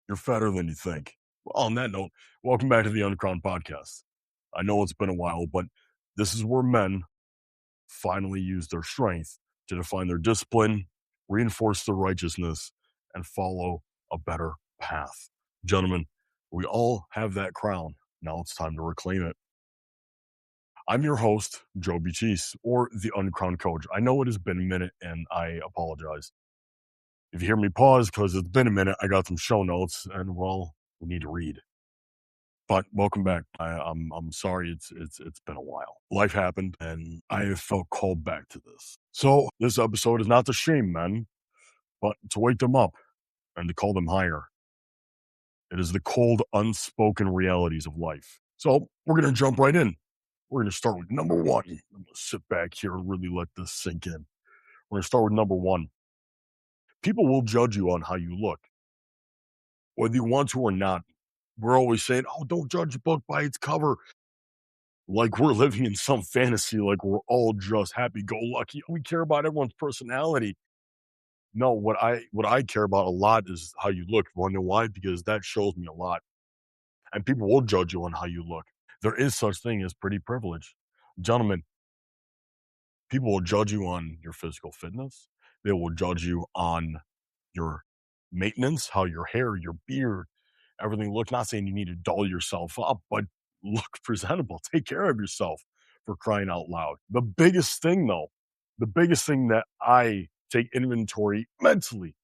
You're fatter than you think. Well, on that note, welcome back to the Uncrowned Podcast. I know it's been a while, but this is where men finally use their strength to define their discipline, reinforce their righteousness, and follow a better path. Gentlemen, we all have that crown. Now it's time to reclaim it. I'm your host, Joe Buttice, or the Uncrowned Coach. I know it has been a minute, and I apologize. If you hear me pause because it's been a minute, I got some show notes, and well, we need to read. But welcome back. I'm sorry it's been a while. Life happened, and I have felt called back to this. So this episode is not to shame men, but to wake them up and to call them higher. It is the cold, unspoken realities of life. So we're going to jump right in. We're going to start with number one. I'm going to sit back here and really let this sink in. We're going to start with number one. People will judge you on how you look, whether you want to or not. We're always saying, oh, don't judge a book by its cover. Like we're living in some fantasy, like we're all just happy-go-lucky. We care about everyone's personality. No, what I care about a lot is how you look. Want to know why? Because that shows me a lot. And people will judge you on how you look. There is such thing as pretty privilege. Gentlemen, people will judge you on your physical fitness. They will judge you on your maintenance, how your hair, your beard, everything looks. Not saying you need to doll yourself up, but look presentable. Take care of yourself, for crying out loud. The biggest thing that I take inventory mentally,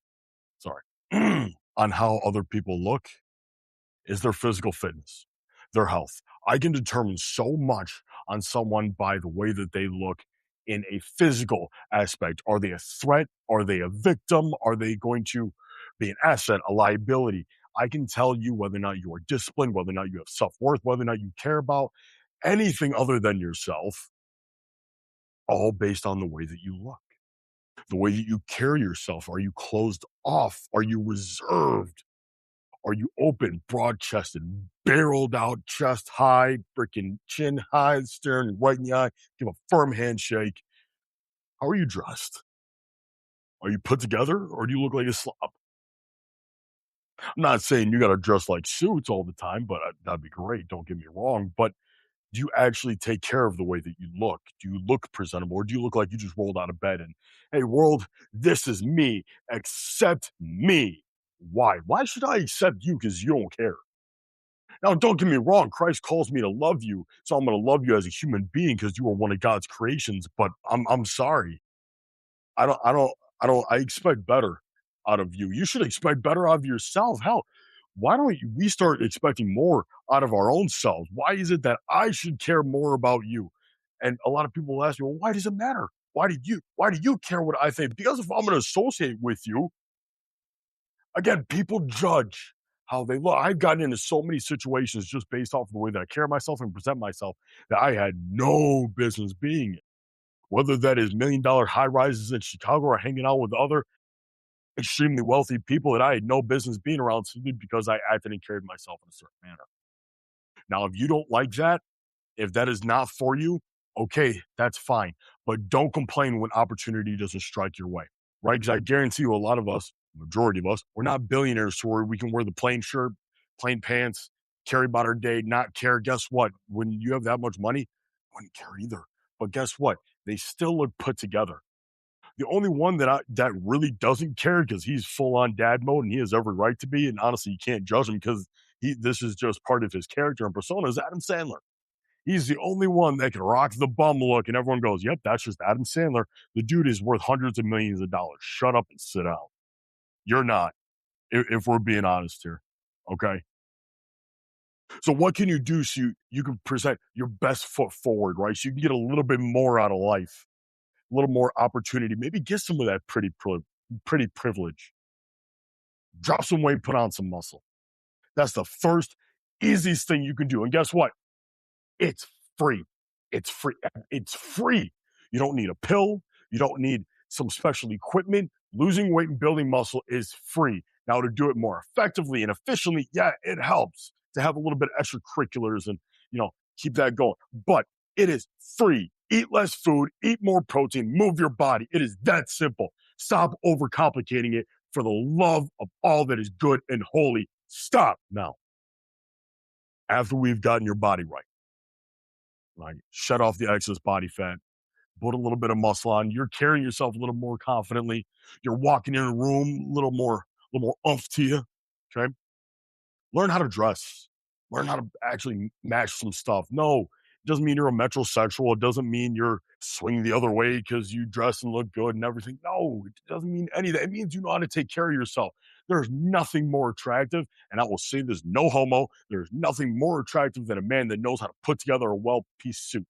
on how other people look is their physical fitness, their health. I can determine so much on someone by the way that they look in a physical aspect. Are they a threat? Are they a victim? Are they going to be an asset, a liability? I can tell you whether or not you are disciplined, whether or not you have self-worth, whether or not you care about anything other than yourself, all based on the way that you look, the way that you carry yourself. Are you closed off? Are you reserved? Are you open, broad-chested, barreled out, chest high, freaking chin high, staring right in the eye, give a firm handshake? How are you dressed? Are you put together, or do you look like a slob? I'm not saying you got to dress like suits all the time, but that'd be great. Don't get me wrong. But do you actually take care of the way that you look? Do you look presentable, or do you look like you just rolled out of bed and, hey, world, this is me. Accept me. Why? Why should I accept you? Because you don't care. Now, don't get me wrong. Christ calls me to love you, so I'm going to love you as a human being because you are one of God's creations. But I'm sorry. I expect better out of you. You should expect better out of yourself. Hell, why don't we start expecting more out of our own selves? Why is it that I should care more about you? And a lot of people will ask me, well, why does it matter? Why do you care what I think? Because if I'm going to associate with you, again, people judge how they look. I've gotten into so many situations just based off of the way that I carry myself and present myself that I had no business being in. Whether that is $1 million high rises in Chicago or hanging out with other extremely wealthy people that I had no business being around simply because I acted and carried myself in a certain manner. Now, if you don't like that, if that is not for you, okay, that's fine. But don't complain when opportunity doesn't strike your way, right? Because I guarantee you a lot of us, majority of us, we're not billionaires to where we can wear the plain shirt, plain pants, carry about our day, not care. Guess what? When you have that much money, I wouldn't care either. But guess what? They still look put together. The only one that really doesn't care because he's full on dad mode and he has every right to be, and honestly, you can't judge him because this is just part of his character and persona, is Adam Sandler. He's the only one that can rock the bum look, and everyone goes, yep, that's just Adam Sandler. The dude is worth hundreds of millions of dollars. Shut up and sit down. You're not, if we're being honest here, okay? So what can you do so you can present your best foot forward, right? So you can get a little bit more out of life, a little more opportunity, maybe get some of that pretty privilege. Drop some weight, put on some muscle. That's the first easiest thing you can do. And guess what? It's free. It's free. It's free. You don't need a pill. You don't need some special equipment. Losing weight and building muscle is free. Now, to do it more effectively and efficiently, yeah, it helps to have a little bit of extracurriculars and, keep that going. But it is free. Eat less food, eat more protein, move your body. It is that simple. Stop overcomplicating it for the love of all that is good and holy. Stop now. After we've gotten your body right, like shut off the excess body fat, put a little bit of muscle on. You're carrying yourself a little more confidently. You're walking in a room a little more oomph to you. Okay. Learn how to dress. Learn how to actually match some stuff. No, it doesn't mean you're a metrosexual. It doesn't mean you're swinging the other way because you dress and look good and everything. No, it doesn't mean any of that. It means you know how to take care of yourself. There's nothing more attractive, and I will say this, no homo, there's nothing more attractive than a man that knows how to put together a well-piece suit.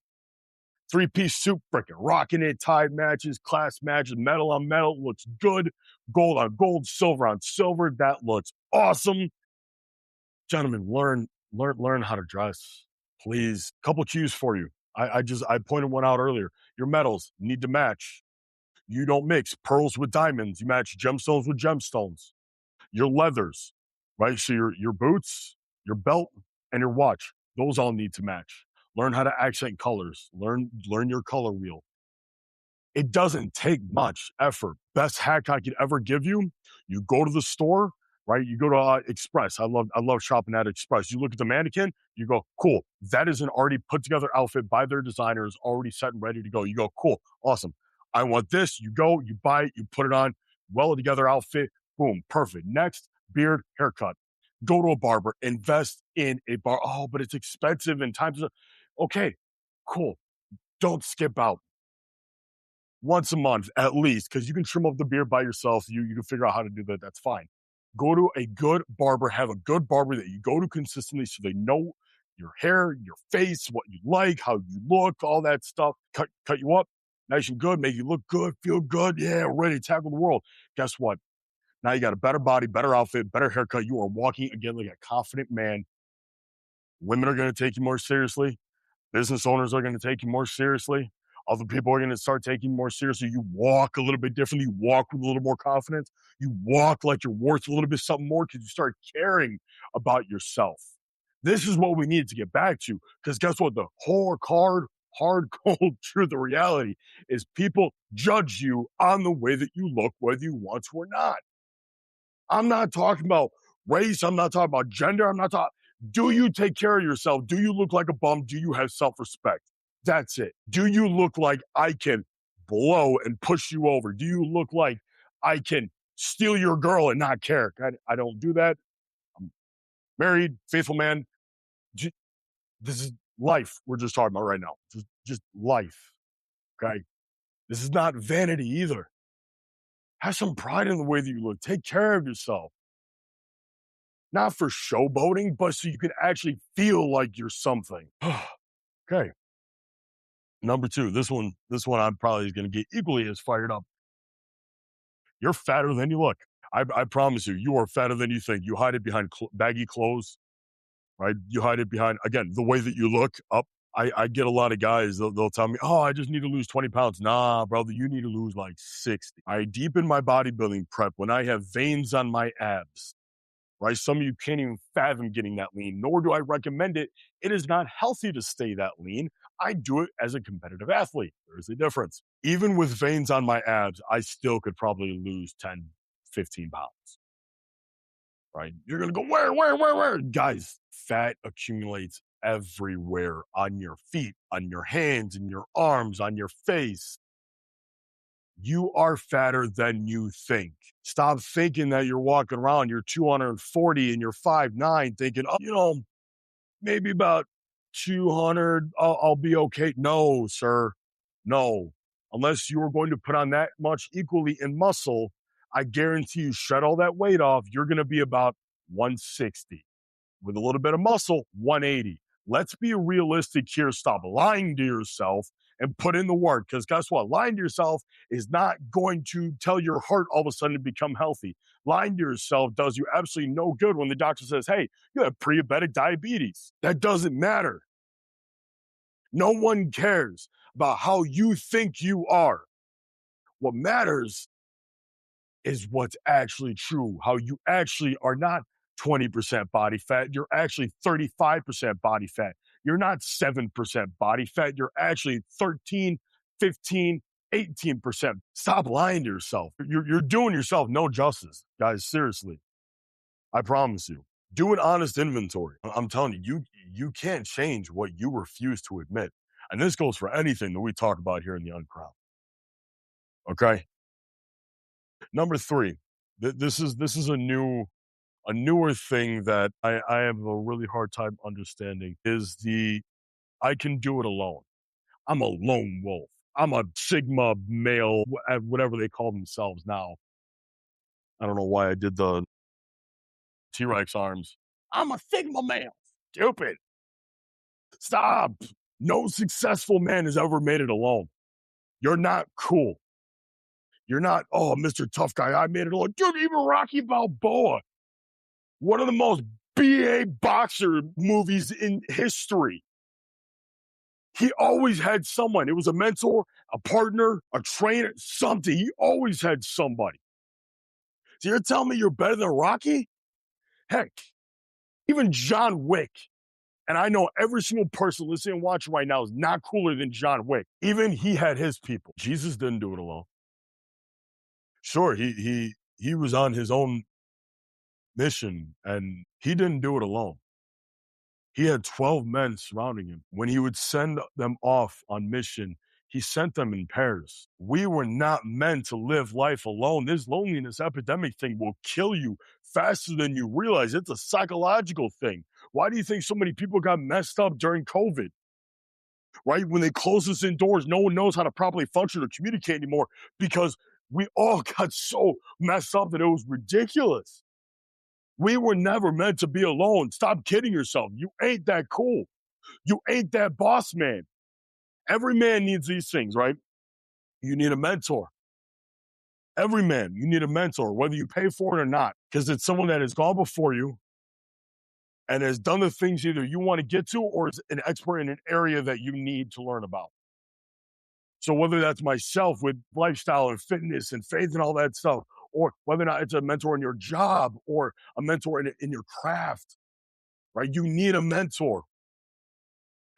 Three-piece suit, freaking rocking it, tie matches, class matches, metal on metal, looks good. Gold on gold, silver on silver, that looks awesome. Gentlemen, learn how to dress, please. Couple cues for you. I pointed one out earlier. Your metals need to match. You don't mix pearls with diamonds. You match gemstones with gemstones. Your leathers, right? So your boots, your belt, and your watch, those all need to match. Learn how to accent colors. Learn your color wheel. It doesn't take much effort. Best hack I could ever give you, you go to the store, right? You go to Express. I love shopping at Express. You look at the mannequin, you go, cool. That is an already put together outfit by their designers, already set and ready to go. You go, cool, awesome. I want this. You go, you buy it, you put it on, well together outfit, boom, perfect. Next, beard, haircut. Go to a barber, invest in a bar. Oh, but it's expensive and times. Okay, cool. Don't skip out once a month at least, because you can trim up the beard by yourself. You can figure out how to do that. That's fine. Go to a good barber. Have a good barber that you go to consistently so they know your hair, your face, what you like, how you look, all that stuff. Cut you up nice and good, make you look good, feel good. Yeah, ready to tackle the world. Guess what? Now you got a better body, better outfit, better haircut. You are walking again like a confident man. Women are going to take you more seriously. Business owners are going to take you more seriously. Other people are going to start taking you more seriously. You walk a little bit differently. You walk with a little more confidence. You walk like you're worth a little bit something more because you start caring about yourself. This is what we need to get back to, because guess what? The whole hard, cold truth, the reality is people judge you on the way that you look, whether you want to or not. I'm not talking about race. I'm not talking about gender. I'm not talking. Do you take care of yourself? Do you look like a bum? Do you have self-respect? That's it. Do you look like I can blow and push you over? Do you look like I can steal your girl and not care? I don't do that. I'm married, faithful man. This is life we're just talking about right now. Just life, okay? This is not vanity either. Have some pride in the way that you look. Take care of yourself. Not for showboating, but so you can actually feel like you're something. Okay. Number two, this one I'm probably going to get equally as fired up. You're fatter than you look. I promise you, you are fatter than you think. You hide it behind baggy clothes, right? You hide it behind, again, the way that you look up. I get a lot of guys, they'll tell me, oh, I just need to lose 20 pounds. Nah, brother, you need to lose like 60. I deepen my bodybuilding prep when I have veins on my abs. Right? Some of you can't even fathom getting that lean, nor do I recommend it. It is not healthy to stay that lean. I do it as a competitive athlete. There's a difference. Even with veins on my abs, I still could probably lose 10, 15 pounds. Right? You're going to go, where? Guys, fat accumulates everywhere, on your feet, on your hands, in your arms, on your face. You are fatter than you think. Stop thinking that you're walking around, you're 240 and you're 5'9", thinking, oh, maybe about 200, I'll be okay. No, sir. No. Unless you are going to put on that much equally in muscle, I guarantee you shred all that weight off, you're going to be about 160. With a little bit of muscle, 180. Let's be realistic here. Stop lying to yourself and put in the work. Because guess what? Lying to yourself is not going to tell your heart all of a sudden to become healthy. Lying to yourself does you absolutely no good when the doctor says, hey, you have pre-diabetic diabetes. That doesn't matter. No one cares about how you think you are. What matters is what's actually true, how you actually are not 20% body fat. You're actually 35% body fat. You're not 7% body fat. You're actually 13, 15, 18%. Stop lying to yourself. You're doing yourself no justice, guys. Seriously. I promise you. Do an honest inventory. I'm telling you, you can't change what you refuse to admit. And this goes for anything that we talk about here in the Uncrowned. Okay. Number three, this is a newer thing that I have a really hard time understanding is I can do it alone. I'm a lone wolf. I'm a Sigma male, whatever they call themselves now. I don't know why I did the T-Rex arms. I'm a Sigma male. Stupid. Stop. No successful man has ever made it alone. You're not cool. You're not, oh, Mr. Tough Guy, I made it alone. Dude, even Rocky Balboa, one of the most BA boxer movies in history. He always had someone. It was a mentor, a partner, a trainer, something. He always had somebody. So you're telling me you're better than Rocky? Heck, even John Wick. And I know every single person listening and watching right now is not cooler than John Wick. Even he had his people. Jesus didn't do it alone. Sure, he was on his own mission and he didn't do it alone. He had 12 men surrounding him. When he would send them off on mission, he sent them in pairs. We were not meant to live life alone. This loneliness epidemic thing will kill you faster than you realize. It's a psychological thing. Why do you think so many people got messed up during COVID? Right? When they close us indoors, no one knows how to properly function or communicate anymore because we all got so messed up that it was ridiculous. We were never meant to be alone. Stop kidding yourself. You ain't that cool. You ain't that boss man. Every man needs these things, right? You need a mentor. Every man, you need a mentor, whether you pay for it or not, because it's someone that has gone before you and has done the things either you want to get to or is an expert in an area that you need to learn about. So whether that's myself with lifestyle and fitness and faith and all that stuff, or whether or not it's a mentor in your job or a mentor in your craft, right? You need a mentor.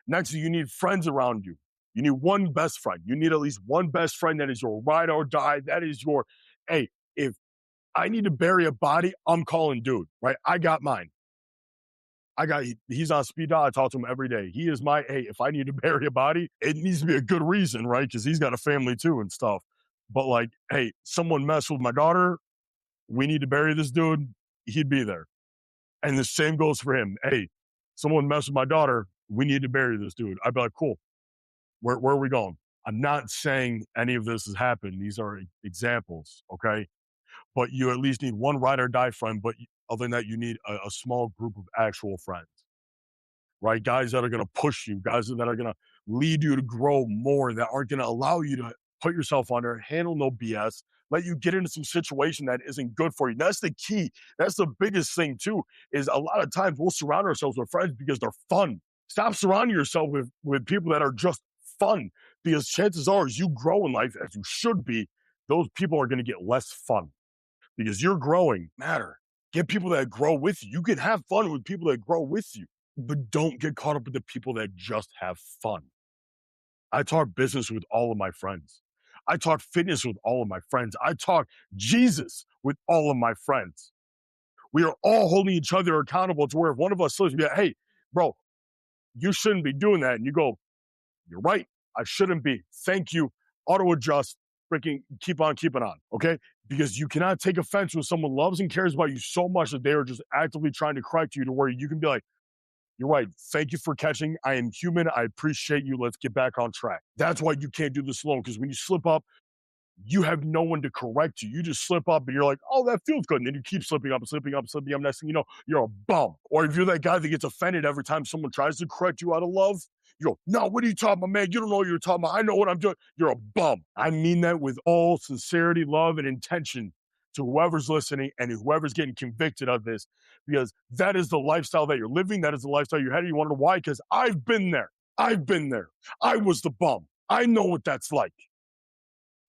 Next, you need friends around you. You need one best friend. You need at least one best friend that is your ride or die. That is your, hey, if I need to bury a body, I'm calling dude, right? I got mine. He's on speed dial. I talk to him every day. He is my, hey, if I need to bury a body, it needs to be a good reason, right? Because he's got a family too and stuff. But like, hey, someone messed with my daughter. We need to bury this dude. He'd be there. And the same goes for him. Hey, someone messed with my daughter. We need to bury this dude. I'd be like, cool. Where are we going? I'm not saying any of this has happened. These are examples, okay? But you at least need one ride or die friend. But other than that, you need a small group of actual friends, right? Guys that are going to push you, guys that are going to lead you to grow more, that aren't going to allow you to put yourself under, handle no BS, let you get into some situation that isn't good for you. That's the key. That's the biggest thing too, is a lot of times we'll surround ourselves with friends because they're fun. Stop surrounding yourself with people that are just fun, because chances are as you grow in life, as you should be, those people are going to get less fun because you're growing. Matter. Get people that grow with you. You can have fun with people that grow with you, but don't get caught up with the people that just have fun. I talk business with all of my friends. I talk fitness with all of my friends. I talk Jesus with all of my friends. We are all holding each other accountable to where if one of us slips, be like, hey, bro, you shouldn't be doing that. And you go, you're right. I shouldn't be. Thank you. Auto adjust. Freaking keep on keeping on. Okay. Because you cannot take offense when someone loves and cares about you so much that they are just actively trying to correct you to where you can be like, you're right. Thank you for catching. I am human. I appreciate you. Let's get back on track. That's why you can't do this alone. Because when you slip up, you have no one to correct you. You just slip up and you're like, oh, that feels good. And then you keep slipping up and slipping up and slipping up. Next thing you know, you're a bum. Or if you're that guy that gets offended every time someone tries to correct you out of love, you go, no, what are you talking about, man? You don't know what you're talking about. I know what I'm doing. You're a bum. I mean that with all sincerity, love, and intention to whoever's listening and whoever's getting convicted of this, because that is the lifestyle that you're living. That is the lifestyle you're heading. You want to know why? Because I've been there. I've been there. I was the bum. I know what that's like.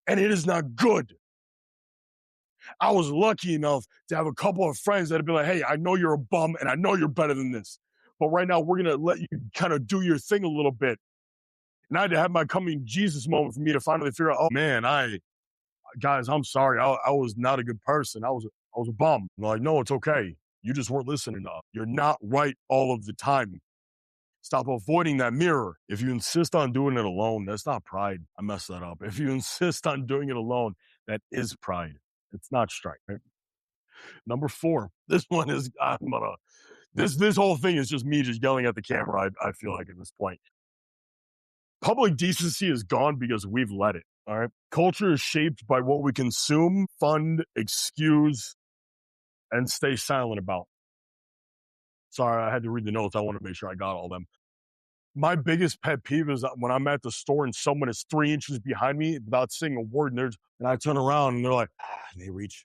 And it is not good. I was lucky enough to have a couple of friends that have been like, hey, I know you're a bum and I know you're better than this. But right now, we're going to let you kind of do your thing a little bit. And I had to have my coming Jesus moment for me to finally figure out, oh, man, guys, I'm sorry. I was not a good person. I was a bum. I'm like, no, it's okay. You just weren't listening enough. You're not right all of the time. Stop avoiding that mirror. If you insist on doing it alone, that's not pride. I messed that up. If you insist on doing it alone, that is pride. It's not strength. Right? Number 4. This one is, this whole thing is just me just yelling at the camera, I feel like at this point. Public decency is gone because we've let it. All right. Culture is shaped by what we consume, fund, excuse, and stay silent about. Sorry, I had to read the notes. I want to make sure I got all of them. My biggest pet peeve is when I'm at the store and someone is 3 inches behind me without saying a word, and I turn around and they're like, and they reach,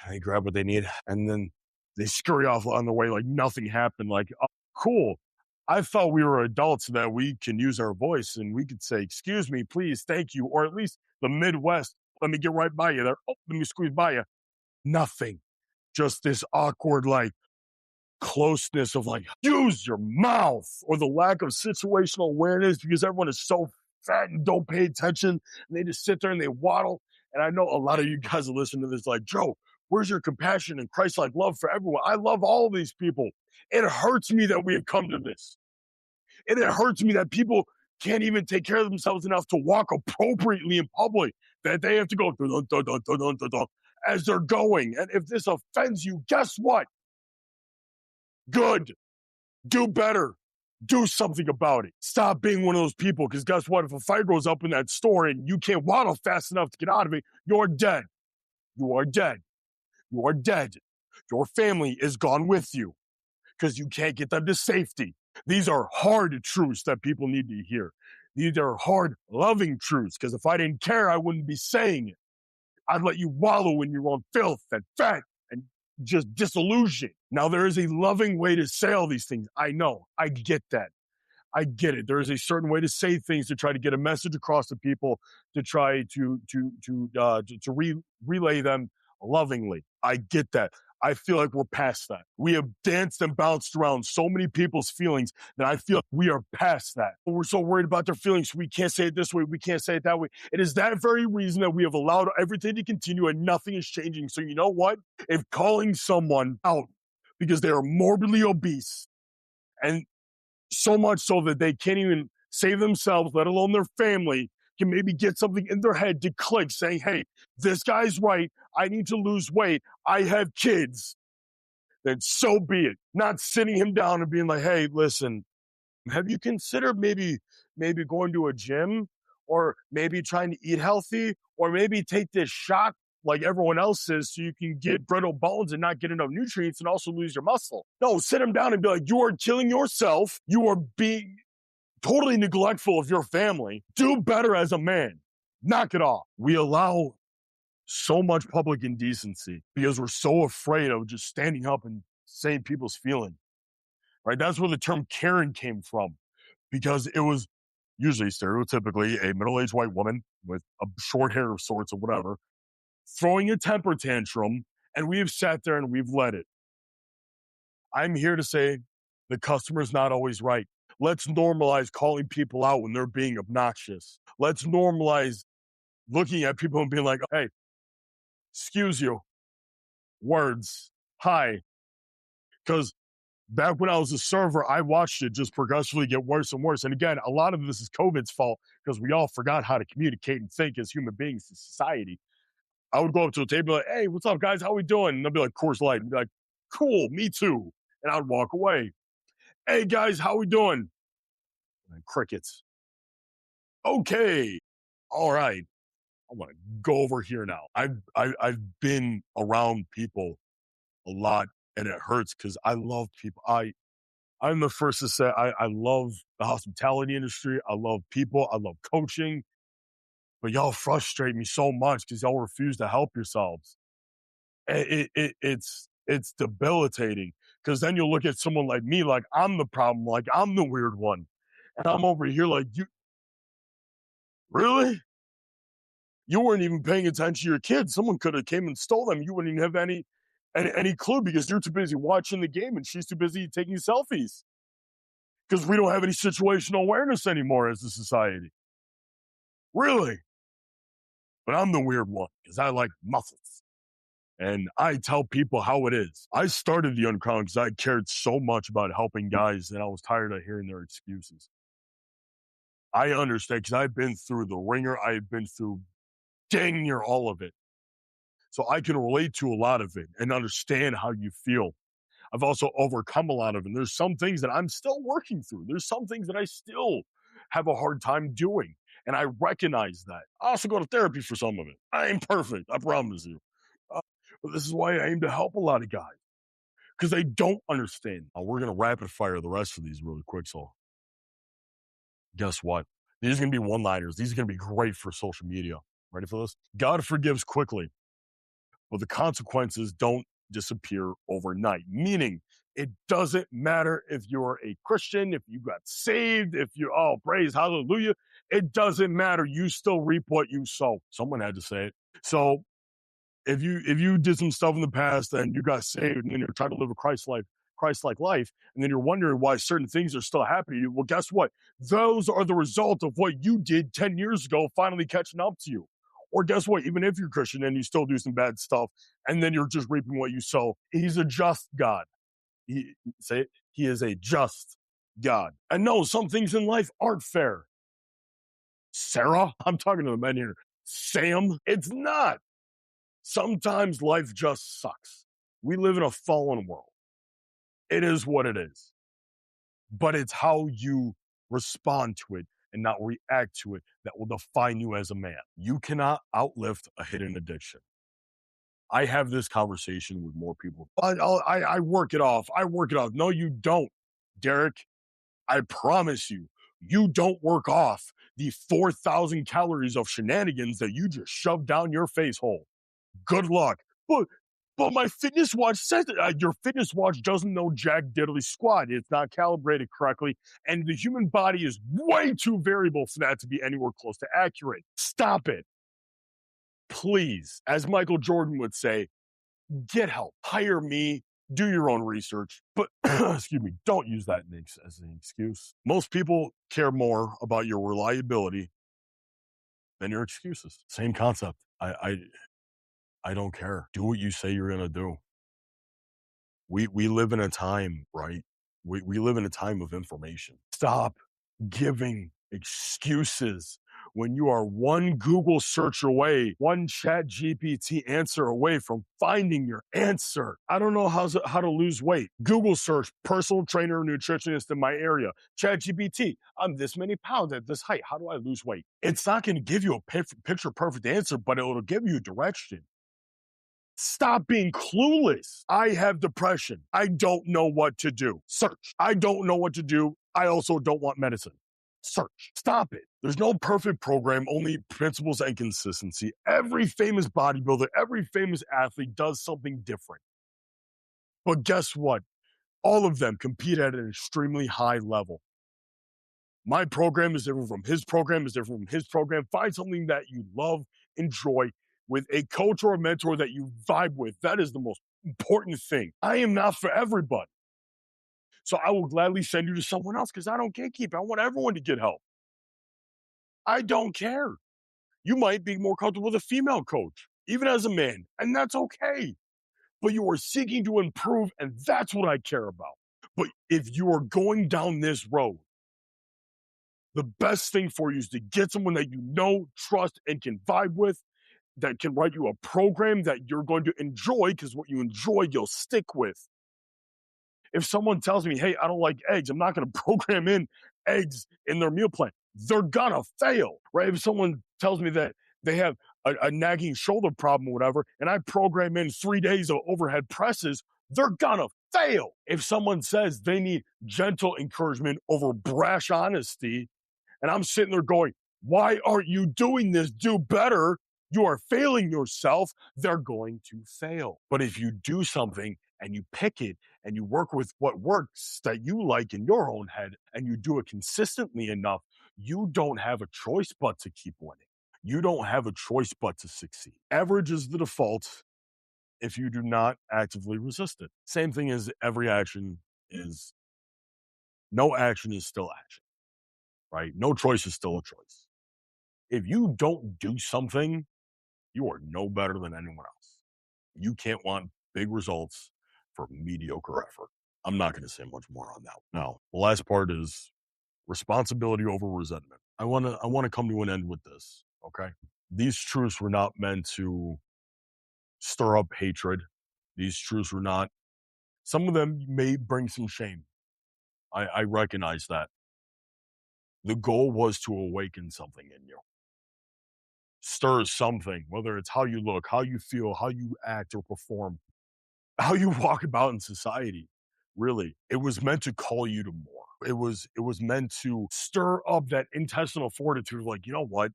and they grab what they need, and then they scurry off on the way like nothing happened. Like, oh, cool. I thought we were adults so that we can use our voice and we could say, excuse me, please, thank you. Or at least the Midwest, let me get right by you there. Oh, let me squeeze by you. Nothing. Just this awkward, like, closeness of like, use your mouth, or the lack of situational awareness because everyone is so fat and don't pay attention. And they just sit there and they waddle. And I know a lot of you guys are listening to this like, Joe, where's your compassion and Christ-like love for everyone? I love all of these people. It hurts me that we have come to this. And it hurts me that people can't even take care of themselves enough to walk appropriately in public, that they have to go dun, dun, dun, dun, dun, dun, dun, as they're going. And if this offends you, guess what? Good. Do better. Do something about it. Stop being one of those people, because guess what? If a fire goes up in that store and you can't waddle fast enough to get out of it, you're dead. You are dead. You are dead. Your family is gone with you because you can't get them to safety. These are hard truths that people need to hear. These are hard, loving truths, because if I didn't care, I wouldn't be saying it. I'd let you wallow in your own filth and fat and just disillusion. Now, there is a loving way to say all these things. I know. I get that. I get it. There is a certain way to say things to try to get a message across to people, to try to relay them lovingly. I get that. I feel like we're past that. We have danced and bounced around so many people's feelings that I feel like we are past that. We're so worried about their feelings. We can't say it this way. We can't say it that way. It is that very reason that we have allowed everything to continue and nothing is changing. So you know what? If calling someone out because they are morbidly obese, and so much so that they can't even save themselves, let alone their family, can maybe get something in their head to click saying, hey, this guy's right. I need to lose weight. I have kids. Then so be it. Not sitting him down and being like, hey, listen, have you considered maybe going to a gym, or maybe trying to eat healthy, or maybe take this shot like everyone else is so you can get brittle bones and not get enough nutrients and also lose your muscle? No, sit him down and be like, you are killing yourself. You are being totally neglectful of your family. Do better as a man. Knock it off. We allow so much public indecency because we're so afraid of just standing up and saying people's feelings, right? That's where the term Karen came from, because it was usually stereotypically a middle-aged white woman with a short hair of sorts or whatever, throwing a temper tantrum, and we have sat there and we've let it. I'm here to say the customer's not always right. Let's normalize calling people out when they're being obnoxious. Let's normalize looking at people and being like, hey, excuse you, words, hi. Because back when I was a server, I watched it just progressively get worse and worse. And again, a lot of this is COVID's fault because we all forgot how to communicate and think as human beings in society. I would go up to a table like, hey, what's up, guys? How we doing? And they'll be like, Coors Light. And be like, cool, me too. And I'd walk away. Hey, guys, how we doing? And crickets. Okay. All right. I want to go over here now. I've been around people a lot, and it hurts because I love people. I'm the first to say I love the hospitality industry. I love people. I love coaching. But y'all frustrate me so much because y'all refuse to help yourselves. It's debilitating, because then you'll look at someone like me like I'm the problem, like I'm the weird one. And I'm over here like, you really? You weren't even paying attention to your kids. Someone could have came and stole them. You wouldn't even have any clue because you're too busy watching the game and she's too busy taking selfies. Because we don't have any situational awareness anymore as a society. Really? But I'm the weird one because I like muscles. And I tell people how it is. I started the Uncrowned because I cared so much about helping guys and I was tired of hearing their excuses. I understand because I've been through the ringer. I've been through dang near all of it. So I can relate to a lot of it and understand how you feel. I've also overcome a lot of it. And there's some things that I'm still working through. There's some things that I still have a hard time doing. And I recognize that. I also go to therapy for some of it. I ain't perfect. I promise you. But this is why I aim to help a lot of guys because they don't understand. We're going to rapid fire the rest of these really quick. So guess what? These are going to be one-liners. These are going to be great for social media. Ready for this? God forgives quickly, but the consequences don't disappear overnight. Meaning, it doesn't matter if you're a Christian, if you got saved, if you, praise, hallelujah. It doesn't matter. You still reap what you sow. Someone had to say it. So if you did some stuff in the past and you got saved and then you're trying to live a Christ-like life, and then you're wondering why certain things are still happening to you, well, guess what? Those are the result of what you did 10 years ago finally catching up to you. Or guess what? Even if you're Christian and you still do some bad stuff, and then you're just reaping what you sow, he's a just God. He is a just God. And no, some things in life aren't fair. Sarah, I'm talking to the men here. Sam, it's not. Sometimes life just sucks. We live in a fallen world. It is what it is. But it's how you respond to it and not react to it that will define you as a man. You cannot outlift a hidden addiction. I have this conversation with more people. I work it off. I work it off. No, you don't, Derek. I promise you, you don't work off the 4,000 calories of shenanigans that you just shoved down your face hole. Good luck. But my fitness watch says that your fitness watch doesn't know jack diddly squat. It's not calibrated correctly. And the human body is way too variable for that to be anywhere close to accurate. Stop it. Please, as Michael Jordan would say, get help. Hire me. Do your own research. But, excuse me, don't use that as an excuse. Most people care more about your reliability than your excuses. Same concept. I don't care. Do what you say you're going to do. We live in a time, right? We live in a time of information. Stop giving excuses when you are one Google search away, one ChatGPT answer away from finding your answer. I don't know how to lose weight. Google search, personal trainer, nutritionist in my area. ChatGPT, I'm this many pounds at this height. How do I lose weight? It's not going to give you a picture perfect answer, but it'll give you direction. Stop being clueless. I have depression. I don't know what to do. Search. I don't know what to do. I also don't want medicine. Search. Stop it. There's no perfect program, only principles and consistency. Every famous bodybuilder, every famous athlete does something different. But guess what? All of them compete at an extremely high level. My program is different from his program, is different from his program. Find something that you love, enjoy, with a coach or a mentor that you vibe with. That is the most important thing. I am not for everybody. So I will gladly send you to someone else because I don't gatekeep. I want everyone to get help. I don't care. You might be more comfortable with a female coach, even as a man, and that's okay. But you are seeking to improve, and that's what I care about. But if you are going down this road, the best thing for you is to get someone that you know, trust, and can vibe with, that can write you a program that you're going to enjoy, because what you enjoy, you'll stick with. If someone tells me, hey, I don't like eggs, I'm not going to program in eggs in their meal plan. They're going to fail, right? If someone tells me that they have a nagging shoulder problem or whatever, and I program in 3 days of overhead presses, they're going to fail. If someone says they need gentle encouragement over brash honesty, and I'm sitting there going, why aren't you doing this? Do better. You are failing yourself. They're going to fail. But if you do something and you pick it and you work with what works that you like in your own head and you do it consistently enough, you don't have a choice but to keep winning. You don't have a choice but to succeed. Average is the default if you do not actively resist it. Same thing as every action is, no action is still action, right? No choice is still a choice. If you don't do something, you are no better than anyone else. You can't want big results for mediocre effort. I'm not going to say much more on that. Now, the last part is responsibility over resentment. I want to come to an end with this, okay? These truths were not meant to stir up hatred. These truths were not, some of them may bring some shame. I recognize that. The goal was to awaken something in you, stir something, whether it's how you look, how you feel, how you act or perform, how you walk about in society. Really, it was meant to call you to more. It was meant to stir up that intestinal fortitude of like, you know what?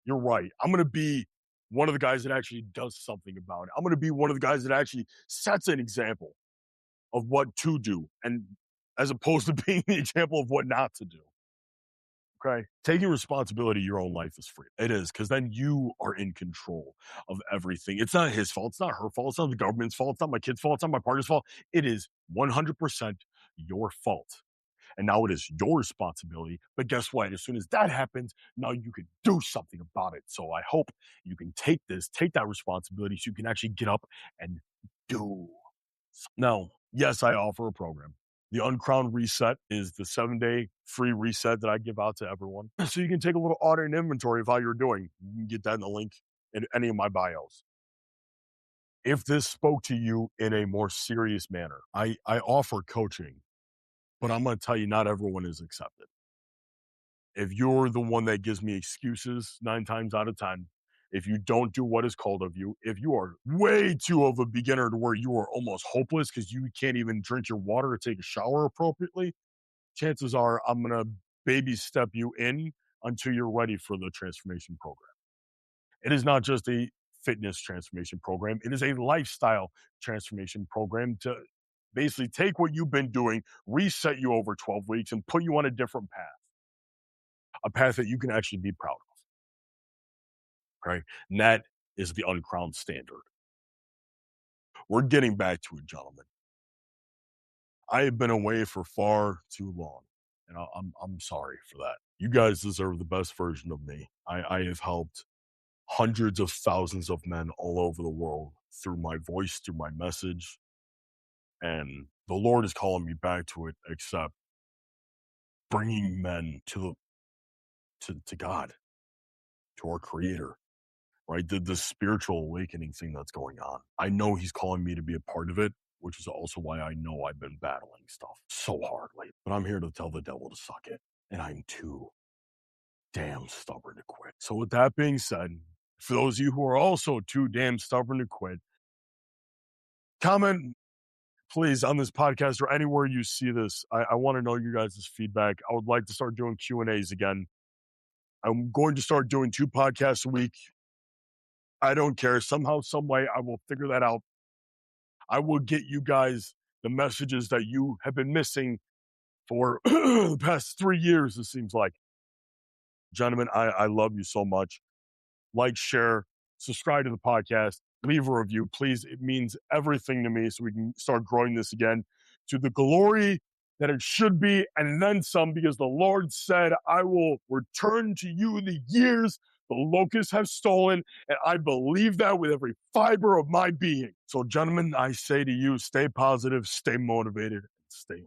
You're right. I'm going to be one of the guys that actually does something about it. I'm going to be one of the guys that actually sets an example of what to do, and as opposed to being the example of what not to do. Okay. Taking responsibility of your own life is free. It is, because then you are in control of everything. It's not his fault. It's not her fault. It's not the government's fault. It's not my kid's fault. It's not my partner's fault. It is 100% your fault. And now it is your responsibility. But guess what? As soon as that happens, now you can do something about it. So I hope you can take that responsibility so you can actually get up and do. Now, yes, I offer a program. The Uncrowned Reset is the 7-day free reset that I give out to everyone. So you can take a little audit and inventory of how you're doing. You can get that in the link in any of my bios. If this spoke to you in a more serious manner, I offer coaching, but I'm going to tell you, not everyone is accepted. If you're the one that gives me excuses 9 times out of 10, if you don't do what is called of you, if you are way too of a beginner to where you are almost hopeless because you can't even drink your water or take a shower appropriately, chances are I'm going to baby step you in until you're ready for the transformation program. It is not just a fitness transformation program. It is a lifestyle transformation program to basically take what you've been doing, reset you over 12 weeks, and put you on a different path, a path that you can actually be proud of. Okay. And that is the uncrowned standard. We're getting back to it, gentlemen. I have been away for far too long, and I'm sorry for that. You guys deserve the best version of me. I have helped hundreds of thousands of men all over the world through my voice, through my message, and the Lord is calling me back to it, except bringing men to God, to our Creator, right? The spiritual awakening thing that's going on. I know He's calling me to be a part of it, which is also why I know I've been battling stuff so hard lately. But I'm here to tell the devil to suck it, and I'm too damn stubborn to quit. So with that being said, for those of you who are also too damn stubborn to quit, comment, please, on this podcast or anywhere you see this. I want to know you guys' feedback. I would like to start doing Q&As again. I'm going to start doing 2 podcasts a week. I don't care. Somehow, some way, I will figure that out. I will get you guys the messages that you have been missing for the past 3 years, it seems like. Gentlemen, I love you so much. Like, share, subscribe to the podcast, leave a review, please. It means everything to me so we can start growing this again to the glory that it should be, and then some, because the Lord said, I will return to you the years the locusts have stolen, and I believe that with every fiber of my being. So, gentlemen, I say to you, stay positive, stay motivated, and stay